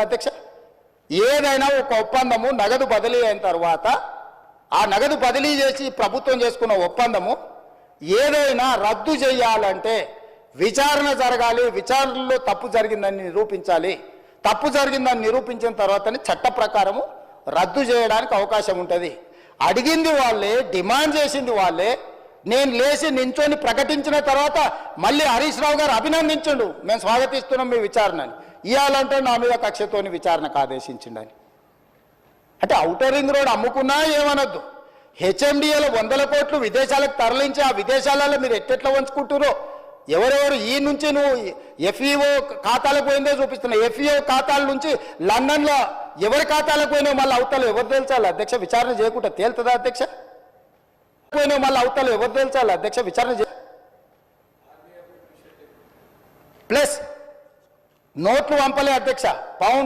అధ్యక్ష? ఏదైనా ఒక ఒప్పందము నగదు బదిలీ అయిన తర్వాత ఆ నగదు బదిలీ చేసి ప్రభుత్వం చేసుకున్న ఒప్పందము ఏదైనా రద్దు చేయాలంటే విచారణ జరగాలి, విచారణలో తప్పు జరిగిందని నిరూపించాలి. తప్పు జరిగిందని నిరూపించిన తర్వాతనే చట్ట ప్రకారము రద్దు చేయడానికి అవకాశం ఉంటుంది. అడిగింది వాళ్ళే, డిమాండ్ చేసింది వాళ్ళే. నేను లేచి నించొని ప్రకటించిన తర్వాత మళ్ళీ హరీష్ రావు గారు అభినందించండు, మేము స్వాగతిస్తున్నాం మీ విచారణని. ఇవ్వాలంటే నా మీద కక్షతోని విచారణకు ఆదేశించిండని. అంటే ఔటర్ రింగ్ రోడ్ అమ్ముకున్నా ఏమనొద్దు, హెచ్ఎండిఏలో 100 కోట్లు విదేశాలకు తరలించి ఆ విదేశాలలో మీరు ఎట్టెట్లా వంచుకుంటురో ఎవరెవరు ఈ నుంచి నువ్వు ఎఫ్ఈఓ ఖాతాలకు పోయిందో చూపిస్తున్నావు. ఎఫ్ఈఓ ఖాతాల నుంచి లండన్లో ఎవరి ఖాతాలకు పోయినావు మళ్ళీ అవతల ఎవరు తెలుసాలి అధ్యక్ష? విచారణ చేయకుండా తేలుతుందా అధ్యక్ష? పోయినావు మళ్ళీ అవతల ఎవరు తెలుసాలి అధ్యక్ష? విచారణ ప్లస్ నోట్లు పంపలే అధ్యక్ష, పౌండ్